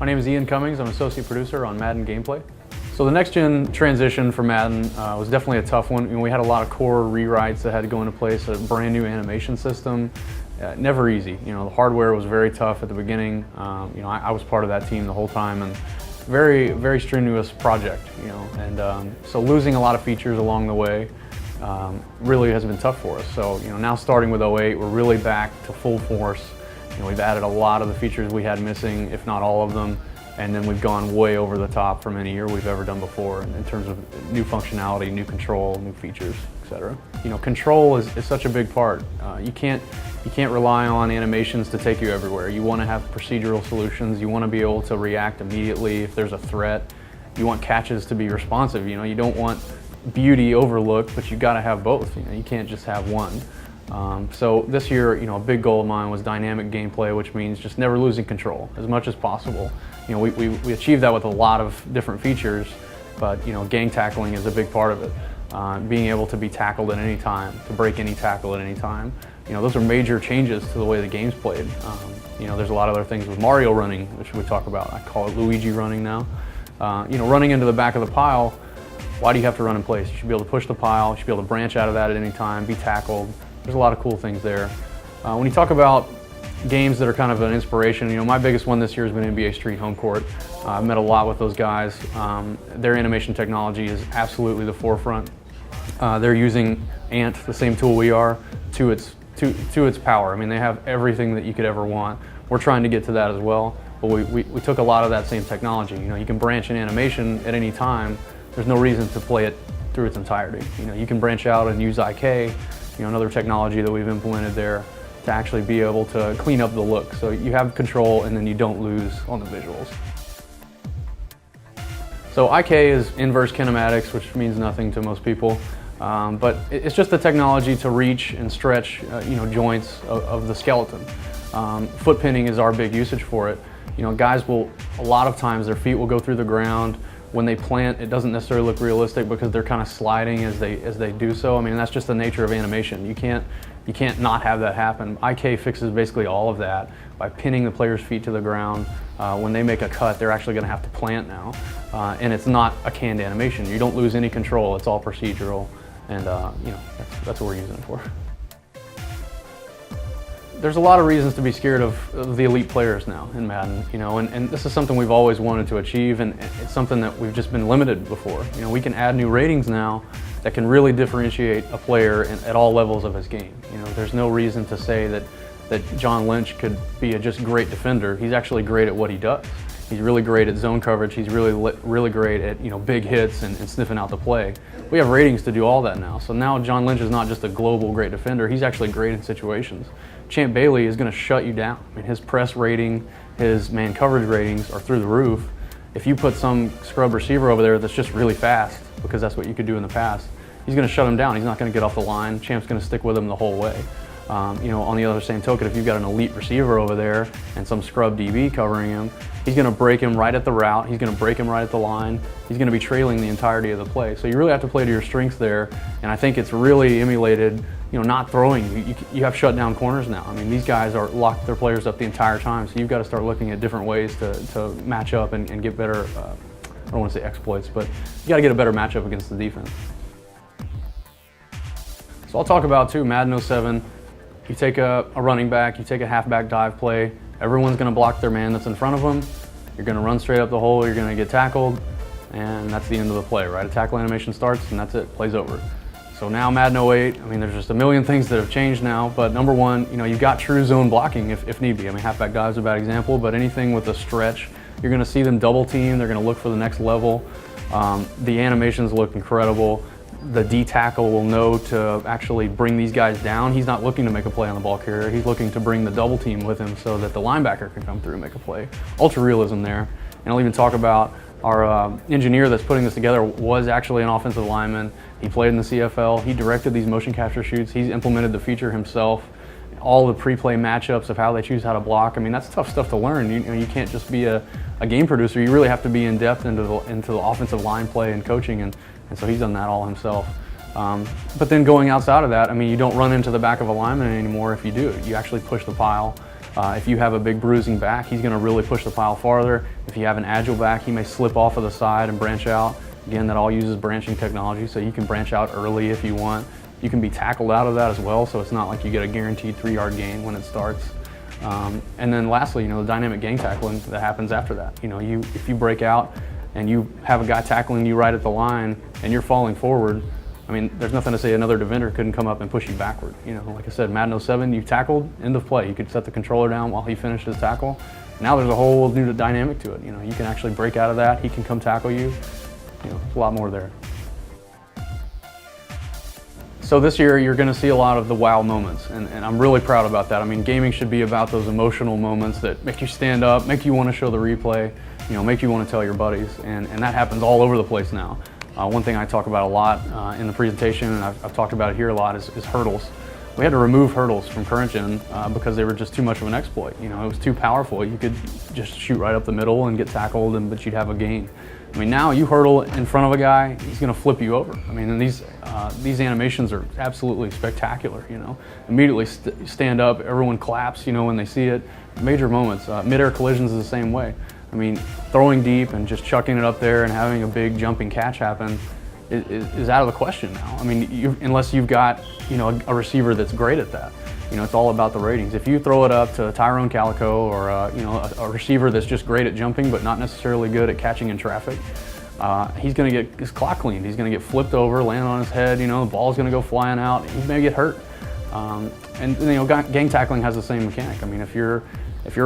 My name is Ian Cummings. I'm associate producer on Madden Gameplay. So the next-gen transition for Madden was definitely a tough one. We had a lot of core rewrites that had to go into place, a brand new animation system. Never easy. The hardware was very tough at the beginning. I was part of that team the whole time, and very, very strenuous project. So losing a lot of features along the way really has been tough for us. So now starting with 08, we're really back to full force. We've added a lot of the features we had missing, if not all of them, and then we've gone way over the top from any year we've ever done before in terms of new functionality, new control, new features, etc. Control is such a big part. You can't rely on animations to take you everywhere. You want to have procedural solutions. You want to be able to react immediately if there's a threat. You want catches to be responsive. You don't want beauty overlooked, but you got to have both. You can't just have one. So this year, a big goal of mine was dynamic gameplay, which means just never losing control as much as possible. We achieved that with a lot of different features, but gang tackling is a big part of it. Being able to be tackled at any time, to break any tackle at any time. Those are major changes to the way the game's played. There's a lot of other things with Mario running, which we talk about. I call it Luigi running now. Running into the back of the pile, why do you have to run in place? You should be able to push the pile, you should be able to branch out of that at any time, be tackled. There's a lot of cool things there. When you talk about games that are kind of an inspiration, my biggest one this year has been NBA Street Home Court. I've met a lot with those guys. Their animation technology is absolutely the forefront. They're using Ant, the same tool we are, to its power. They have everything that you could ever want. We're trying to get to that as well, but we took a lot of that same technology. You can branch an animation at any time. There's no reason to play it through its entirety. You can branch out and use IK, another technology that we've implemented there to actually be able to clean up the look. So you have control and then you don't lose on the visuals. So IK is inverse kinematics, which means nothing to most people. But it's just the technology to reach and stretch joints of the skeleton. Foot pinning is our big usage for it. Guys will, a lot of times their feet will go through the ground. When they plant, it doesn't necessarily look realistic because they're kind of sliding as they do so. That's just the nature of animation. You can't not have that happen. IK fixes basically all of that by pinning the player's feet to the ground. When they make a cut, they're actually going to have to plant now. And it's not a canned animation. You don't lose any control. It's all procedural. And that's what we're using it for. There's a lot of reasons to be scared of the elite players now in Madden, and this is something we've always wanted to achieve, and it's something that we've just been limited before. We can add new ratings now that can really differentiate a player at all levels of his game. There's no reason to say that John Lynch could be a just great defender. He's actually great at what he does. He's really great at zone coverage. He's really great at big hits and sniffing out the play. We have ratings to do all that now. So now John Lynch is not just a global great defender. He's actually great in situations. Champ Bailey is going to shut you down. His press rating, his man coverage ratings are through the roof. If you put some scrub receiver over there that's just really fast, because that's what you could do in the past, he's going to shut him down. He's not going to get off the line. Champ's going to stick with him the whole way. On the other same token, if you've got an elite receiver over there and some scrub DB covering him, he's going to break him right at the route, he's going to break him right at the line, he's going to be trailing the entirety of the play. So you really have to play to your strengths there, and I think it's really emulated, not throwing. You have shut down corners now. These guys are locked their players up the entire time, so you've got to start looking at different ways to match up and get better, I don't want to say exploits, but you got to get a better matchup against the defense. So I'll talk about Madden 07. You take a running back, you take a halfback dive play, everyone's going to block their man that's in front of them, you're going to run straight up the hole, you're going to get tackled, and that's the end of the play, right? A tackle animation starts and that's it, play's over. So now Madden 08, there's just a million things that have changed now, but number one, you've got true zone blocking if need be. Halfback dive is a bad example, but anything with a stretch, you're going to see them double team, they're going to look for the next level. The animations look incredible. The D-tackle will know to actually bring these guys down. He's not looking to make a play on the ball carrier. He's looking to bring the double team with him so that the linebacker can come through and make a play. Ultra realism there. And I'll even talk about our engineer that's putting this together was actually an offensive lineman. He played in the CFL. He directed these motion capture shoots. He's implemented the feature himself. All the pre-play matchups of how they choose how to block. That's tough stuff to learn. You can't just be a game producer. You really have to be in depth into the offensive line play and coaching, and so he's done that all himself. But then going outside of that, you don't run into the back of a lineman anymore if you do. You actually push the pile. If you have a big bruising back, he's going to really push the pile farther. If you have an agile back, he may slip off of the side and branch out. Again, that all uses branching technology, so you can branch out early if you want. You can be tackled out of that as well, so it's not like you get a guaranteed 3-yard gain when it starts. And then lastly, the dynamic gang tackling that happens after that. If you break out and you have a guy tackling you right at the line and you're falling forward, I mean, there's nothing to say another defender couldn't come up and push you backward. Like I said, Madden 07, you tackled, end of play. You could set the controller down while he finished his tackle. Now there's a whole new dynamic to it. You can actually break out of that. He can come tackle you. There's a lot more there. So this year, you're going to see a lot of the wow moments, and I'm really proud about that. I mean, gaming should be about those emotional moments that make you stand up, make you want to show the replay, make you want to tell your buddies, and that happens all over the place now. One thing I talk about a lot in the presentation, and I've talked about it here a lot, is hurdles. We had to remove hurdles from current gen because they were just too much of an exploit. It was too powerful. You could just shoot right up the middle and get tackled, but you'd have a gain. I mean, now you hurdle in front of a guy, he's going to flip you over. I mean, and these animations are absolutely spectacular. Immediately stand up, everyone claps. When they see it. Major moments. Mid-air collisions is the same way. I mean, throwing deep and just chucking it up there and having a big jumping catch happen is out of the question now. I mean, unless you've got a receiver that's great at that. It's all about the ratings. If you throw it up to Tyrone Calico or a receiver that's just great at jumping but not necessarily good at catching in traffic, he's going to get his clock cleaned. He's going to get flipped over, land on his head. The ball's going to go flying out. He may get hurt. And gang tackling has the same mechanic. I mean, if you're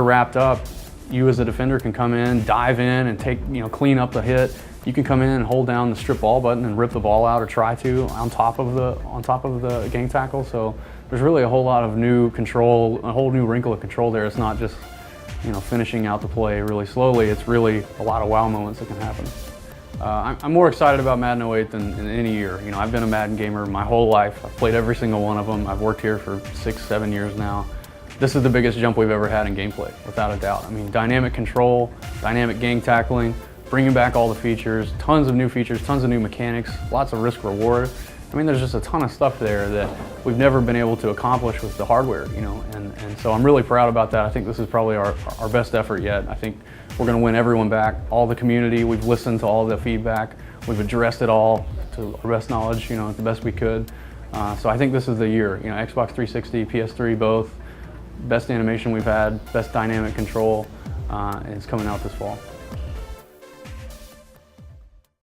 wrapped up, you as a defender can come in, dive in, and take clean up the hit. You can come in and hold down the strip ball button and rip the ball out, or try to on top of the gang tackle. So there's really a whole lot of new control, a whole new wrinkle of control there. It's not just finishing out the play really slowly. It's really a lot of wow moments that can happen. I'm more excited about Madden 08 than in any year. I've been a Madden gamer my whole life. I've played every single one of them. I've worked here for 6-7 years now. This is the biggest jump we've ever had in gameplay, without a doubt. I mean, dynamic control, dynamic gang tackling, bringing back all the features, tons of new features, tons of new mechanics, lots of risk reward. I mean, there's just a ton of stuff there that we've never been able to accomplish with the hardware, and so I'm really proud about that. I think this is probably our best effort yet. I think we're going to win everyone back, all the community. We've listened to all the feedback. We've addressed it all to our best knowledge, the best we could. So I think this is the year. Xbox 360, PS3, both. Best animation we've had, best dynamic control, and it's coming out this fall.